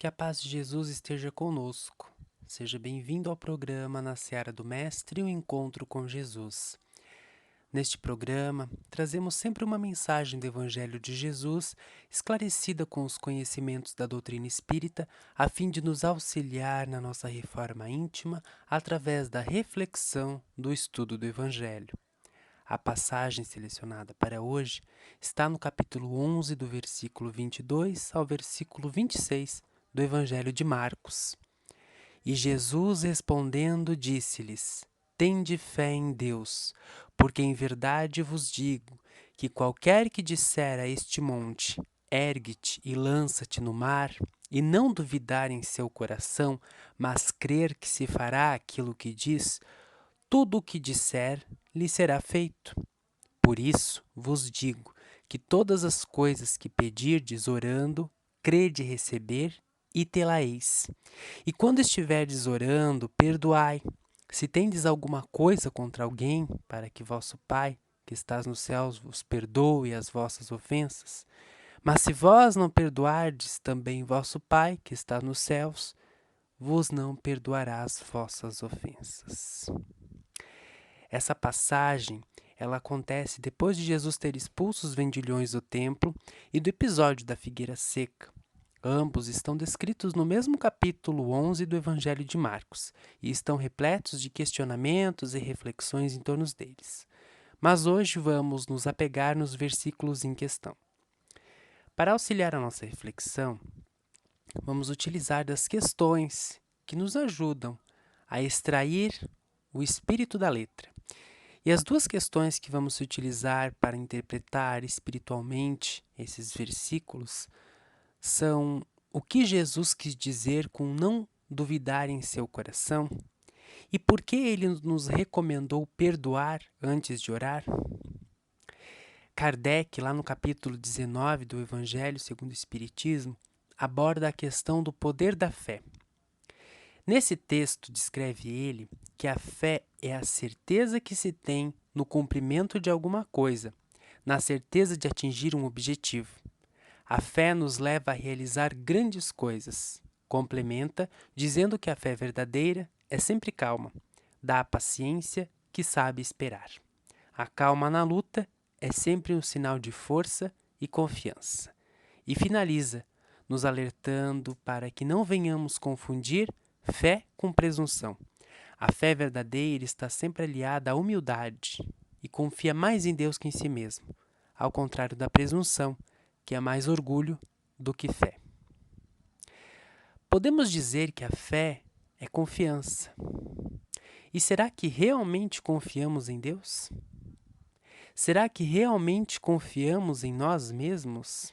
Que a paz de Jesus esteja conosco. Seja bem-vindo ao programa Na Seara do Mestre, o Encontro com Jesus. Neste programa, trazemos sempre uma mensagem do Evangelho de Jesus, esclarecida com os conhecimentos da doutrina espírita, a fim de nos auxiliar na nossa reforma íntima através da reflexão do estudo do Evangelho. A passagem selecionada para hoje está no capítulo 11, do versículo 22 ao versículo 26 do Evangelho de Marcos. E Jesus respondendo disse-lhes: Tende fé em Deus, porque em verdade vos digo que qualquer que disser a este monte: Ergue-te e lança-te no mar, e não duvidar em seu coração, mas crer que se fará aquilo que diz, tudo o que disser lhe será feito. Por isso vos digo que todas as coisas que pedirdes orando, crede receber e tê-la-eis. E quando estiverdes orando, perdoai, se tendes alguma coisa contra alguém, para que vosso Pai, que estás nos céus, vos perdoe as vossas ofensas. Mas se vós não perdoardes, também vosso Pai, que está nos céus, vos não perdoará as vossas ofensas. Essa passagem, ela acontece depois de Jesus ter expulso os vendilhões do templo e do episódio da figueira seca. Ambos estão descritos no mesmo capítulo 11 do Evangelho de Marcos e estão repletos de questionamentos e reflexões em torno deles. Mas hoje vamos nos apegar nos versículos em questão. Para auxiliar a nossa reflexão, vamos utilizar das questões que nos ajudam a extrair o espírito da letra. E as duas questões que vamos utilizar para interpretar espiritualmente esses versículos são: o que Jesus quis dizer com não duvidar em seu coração? E por que ele nos recomendou perdoar antes de orar? Kardec, lá no capítulo 19 do Evangelho segundo o Espiritismo, aborda a questão do poder da fé. Nesse texto, descreve ele que a fé é a certeza que se tem no cumprimento de alguma coisa, na certeza de atingir um objetivo. A fé nos leva a realizar grandes coisas. Complementa, dizendo que a fé verdadeira é sempre calma, dá a paciência que sabe esperar. A calma na luta é sempre um sinal de força e confiança. E finaliza, nos alertando para que não venhamos confundir fé com presunção. A fé verdadeira está sempre aliada à humildade e confia mais em Deus que em si mesmo, ao contrário da presunção, que é mais orgulho do que fé. Podemos dizer que a fé é confiança. E será que realmente confiamos em Deus? Será que realmente confiamos em nós mesmos?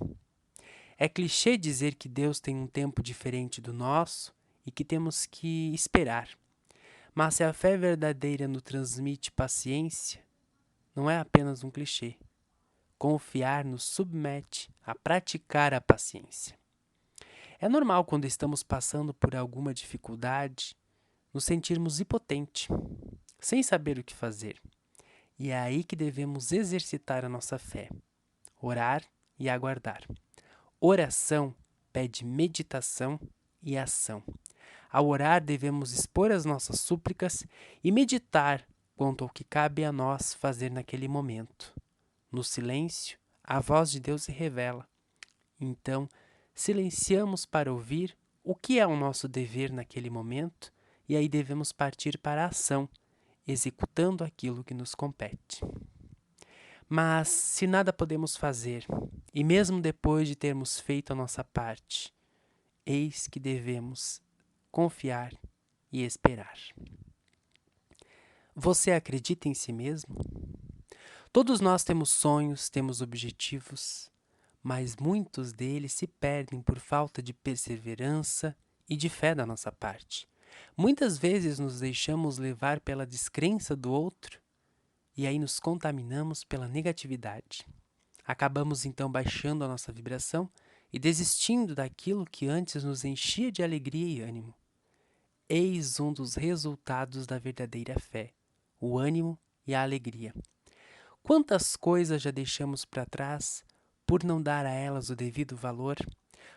É clichê dizer que Deus tem um tempo diferente do nosso e que temos que esperar. Mas se a fé verdadeira nos transmite paciência, não é apenas um clichê. Confiar nos submete a praticar a paciência. É normal, quando estamos passando por alguma dificuldade, nos sentirmos impotentes, sem saber o que fazer. E é aí que devemos exercitar a nossa fé, orar e aguardar. Oração pede meditação e ação. Ao orar, devemos expor as nossas súplicas e meditar quanto ao que cabe a nós fazer naquele momento. No silêncio, a voz de Deus se revela. Então, silenciamos para ouvir o que é o nosso dever naquele momento e aí devemos partir para a ação, executando aquilo que nos compete. Mas, se nada podemos fazer, e mesmo depois de termos feito a nossa parte, eis que devemos confiar e esperar. Você acredita em si mesmo? Todos nós temos sonhos, temos objetivos, mas muitos deles se perdem por falta de perseverança e de fé da nossa parte. Muitas vezes nos deixamos levar pela descrença do outro e aí nos contaminamos pela negatividade. Acabamos então baixando a nossa vibração e desistindo daquilo que antes nos enchia de alegria e ânimo. Eis um dos resultados da verdadeira fé, o ânimo e a alegria. Quantas coisas já deixamos para trás por não dar a elas o devido valor?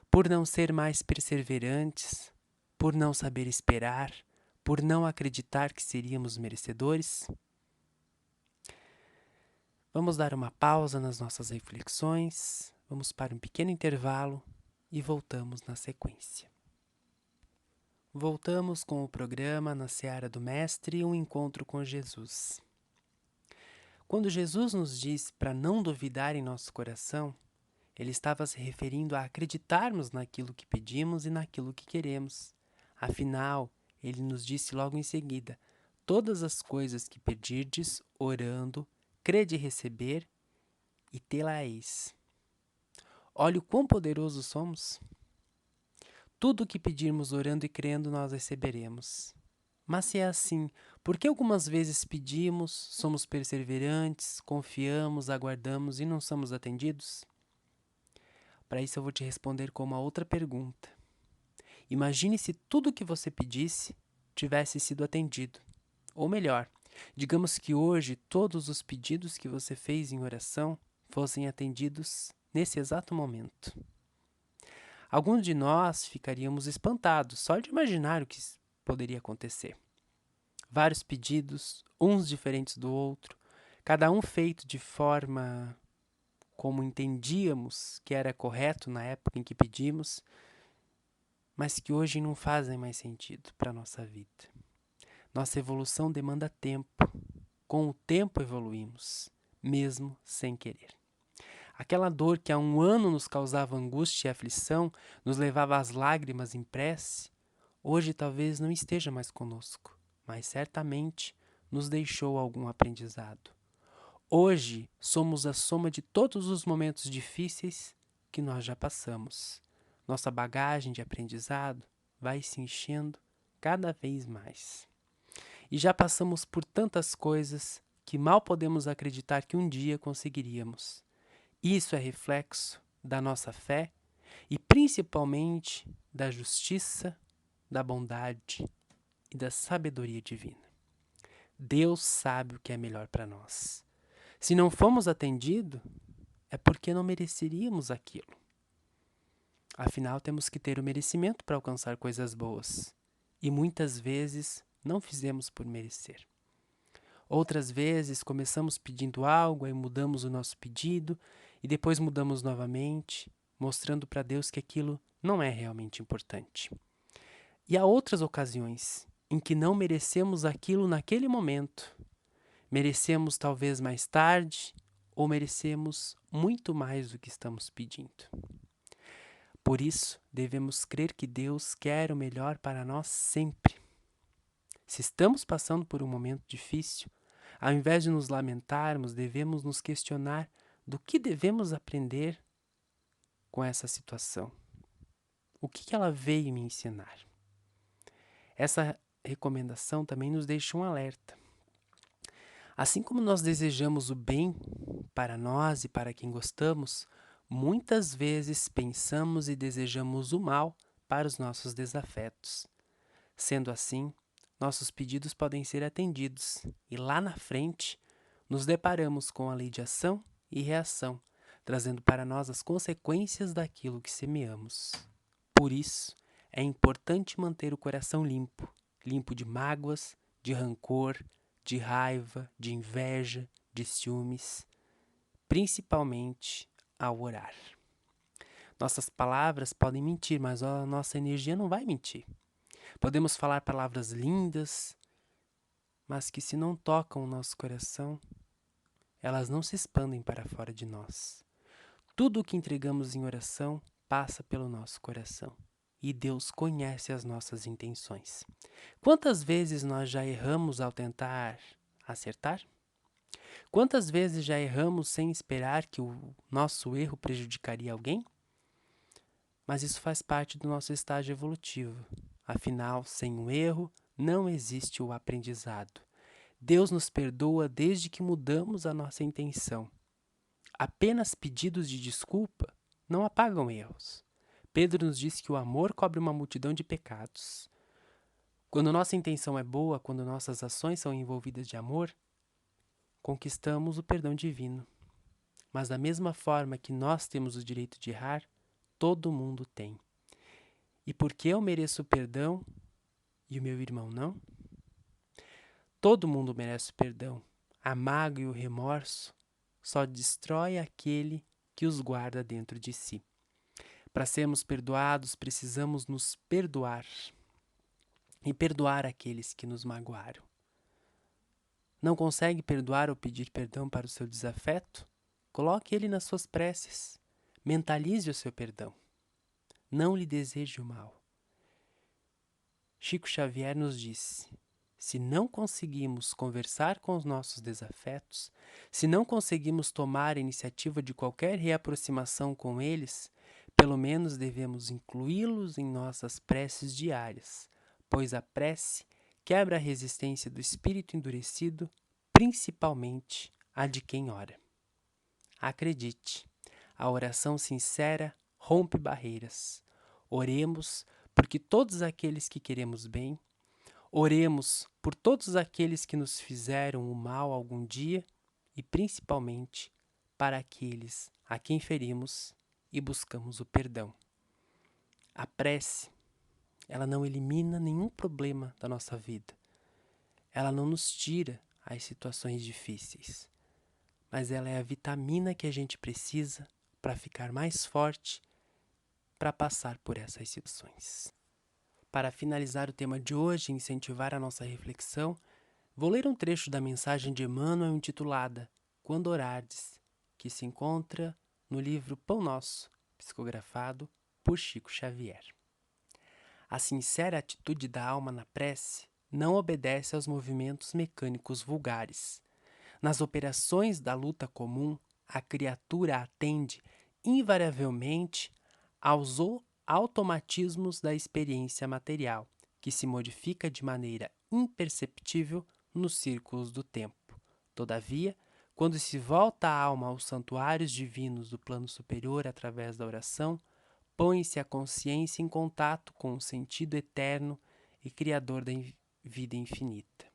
por não ser mais perseverantes, por não saber esperar, por não acreditar que seríamos merecedores? Vamos dar uma pausa nas nossas reflexões, vamos para um pequeno intervalo e voltamos na sequência. Voltamos com o programa Na Seara do Mestre, um encontro com Jesus. Quando Jesus nos disse para não duvidar em nosso coração, ele estava se referindo a acreditarmos naquilo que pedimos e naquilo que queremos. Afinal, ele nos disse logo em seguida: todas as coisas que pedirdes, orando, crede receber e tê-la-eis. Olha o quão poderosos somos. Tudo o que pedirmos orando e crendo, nós receberemos. Mas se é assim, por que algumas vezes pedimos, somos perseverantes, confiamos, aguardamos e não somos atendidos? Para isso eu vou te responder com uma outra pergunta. Imagine se tudo o que você pedisse tivesse sido atendido. Ou melhor, digamos que hoje todos os pedidos que você fez em oração fossem atendidos nesse exato momento. Alguns de nós ficaríamos espantados só de imaginar o que poderia acontecer. Vários pedidos, uns diferentes do outro, cada um feito de forma como entendíamos que era correto na época em que pedimos, mas que hoje não fazem mais sentido para a nossa vida. Nossa evolução demanda tempo. Com o tempo evoluímos, mesmo sem querer. Aquela dor que há um ano nos causava angústia e aflição, nos levava às lágrimas em prece, hoje talvez não esteja mais conosco, mas certamente nos deixou algum aprendizado. Hoje somos a soma de todos os momentos difíceis que nós já passamos. Nossa bagagem de aprendizado vai se enchendo cada vez mais. E já passamos por tantas coisas que mal podemos acreditar que um dia conseguiríamos. Isso é reflexo da nossa fé e principalmente da justiça, da bondade e da sabedoria divina. Deus sabe o que é melhor para nós. Se não fomos atendidos, é porque não mereceríamos aquilo. Afinal, temos que ter o merecimento para alcançar coisas boas. E muitas vezes não fizemos por merecer. Outras vezes começamos pedindo algo, aí mudamos o nosso pedido e depois mudamos novamente, mostrando para Deus que aquilo não é realmente importante. E há outras ocasiões em que não merecemos aquilo naquele momento. Merecemos talvez mais tarde ou merecemos muito mais do que estamos pedindo. Por isso, devemos crer que Deus quer o melhor para nós sempre. Se estamos passando por um momento difícil, ao invés de nos lamentarmos, devemos nos questionar do que devemos aprender com essa situação. O que ela veio me ensinar? Essa recomendação também nos deixa um alerta. Assim como nós desejamos o bem para nós e para quem gostamos, muitas vezes pensamos e desejamos o mal para os nossos desafetos. Sendo assim, nossos pedidos podem ser atendidos e lá na frente nos deparamos com a lei de ação e reação, trazendo para nós as consequências daquilo que semeamos. Por isso, é importante manter o coração limpo, limpo de mágoas, de rancor, de raiva, de inveja, de ciúmes, principalmente ao orar. Nossas palavras podem mentir, mas a nossa energia não vai mentir. Podemos falar palavras lindas, mas que se não tocam o nosso coração, elas não se expandem para fora de nós. Tudo o que entregamos em oração passa pelo nosso coração. E Deus conhece as nossas intenções. Quantas vezes nós já erramos ao tentar acertar? Quantas vezes já erramos sem esperar que o nosso erro prejudicaria alguém? Mas isso faz parte do nosso estágio evolutivo. Afinal, sem o erro, não existe o aprendizado. Deus nos perdoa desde que mudamos a nossa intenção. Apenas pedidos de desculpa não apagam erros. Pedro nos diz que o amor cobre uma multidão de pecados. Quando nossa intenção é boa, quando nossas ações são envolvidas de amor, conquistamos o perdão divino. Mas da mesma forma que nós temos o direito de errar, todo mundo tem. E por que eu mereço perdão e o meu irmão não? Todo mundo merece perdão. A mágoa e o remorso só destrói aquele que os guarda dentro de si. Para sermos perdoados, precisamos nos perdoar e perdoar aqueles que nos magoaram. Não consegue perdoar ou pedir perdão para o seu desafeto? Coloque ele nas suas preces. Mentalize o seu perdão. Não lhe deseje o mal. Chico Xavier nos disse: se não conseguimos conversar com os nossos desafetos, se não conseguimos tomar a iniciativa de qualquer reaproximação com eles, pelo menos devemos incluí-los em nossas preces diárias, pois a prece quebra a resistência do espírito endurecido, principalmente a de quem ora. Acredite, a oração sincera rompe barreiras. Oremos porque todos aqueles que queremos bem, oremos por todos aqueles que nos fizeram o mal algum dia e principalmente para aqueles a quem ferimos e buscamos o perdão. A prece, ela não elimina nenhum problema da nossa vida. Ela não nos tira as situações difíceis, mas ela é a vitamina que a gente precisa para ficar mais forte, para passar por essas situações. Para finalizar o tema de hoje e incentivar a nossa reflexão, vou ler um trecho da mensagem de Emmanuel intitulada Quando Orardes, que se encontra no livro Pão Nosso, psicografado por Chico Xavier. A sincera atitude da alma na prece não obedece aos movimentos mecânicos vulgares. Nas operações da luta comum, a criatura atende invariavelmente aos automatismos da experiência material, que se modifica de maneira imperceptível nos círculos do tempo. Todavia, quando se volta a alma aos santuários divinos do plano superior através da oração, põe-se a consciência em contato com o sentido eterno e criador da vida infinita.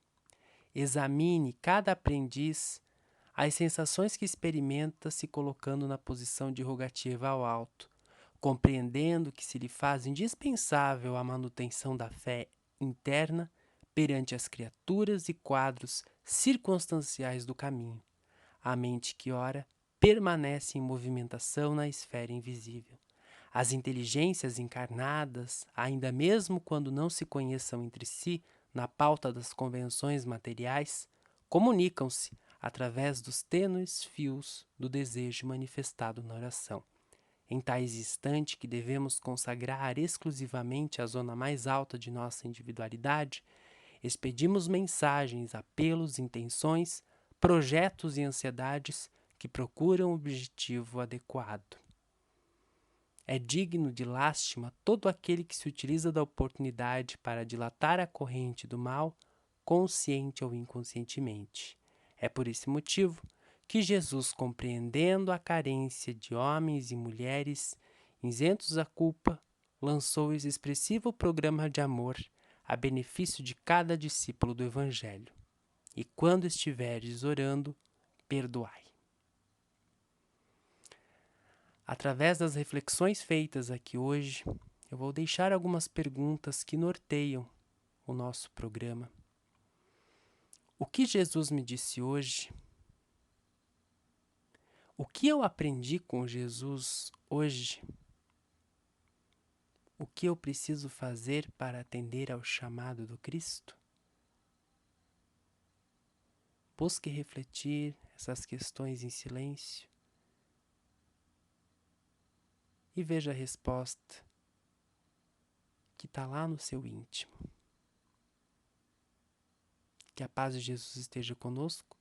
Examine cada aprendiz as sensações que experimenta se colocando na posição de rogativa ao alto, compreendendo que se lhe faz indispensável a manutenção da fé interna perante as criaturas e quadros circunstanciais do caminho. A mente que ora permanece em movimentação na esfera invisível. As inteligências encarnadas, ainda mesmo quando não se conheçam entre si na pauta das convenções materiais, comunicam-se através dos tênues fios do desejo manifestado na oração. Em tais instantes que devemos consagrar exclusivamente a zona mais alta de nossa individualidade, expedimos mensagens, apelos, intenções, projetos e ansiedades que procuram o objetivo adequado. É digno de lástima todo aquele que se utiliza da oportunidade para dilatar a corrente do mal, consciente ou inconscientemente. É por esse motivo que Jesus, compreendendo a carência de homens e mulheres isentos da culpa, lançou esse expressivo programa de amor a benefício de cada discípulo do Evangelho. E quando estiveres orando, perdoai. Através das reflexões feitas aqui hoje, eu vou deixar algumas perguntas que norteiam o nosso programa. O que Jesus me disse hoje? O que eu aprendi com Jesus hoje? O que eu preciso fazer para atender ao chamado do Cristo? Busque refletir essas questões em silêncio e veja a resposta que está lá no seu íntimo. Que a paz de Jesus esteja conosco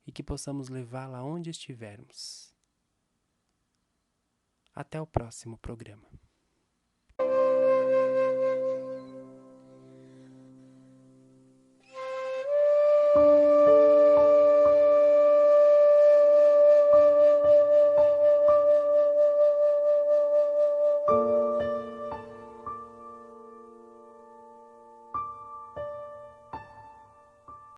e que possamos levá-la aonde estivermos. Até o próximo programa.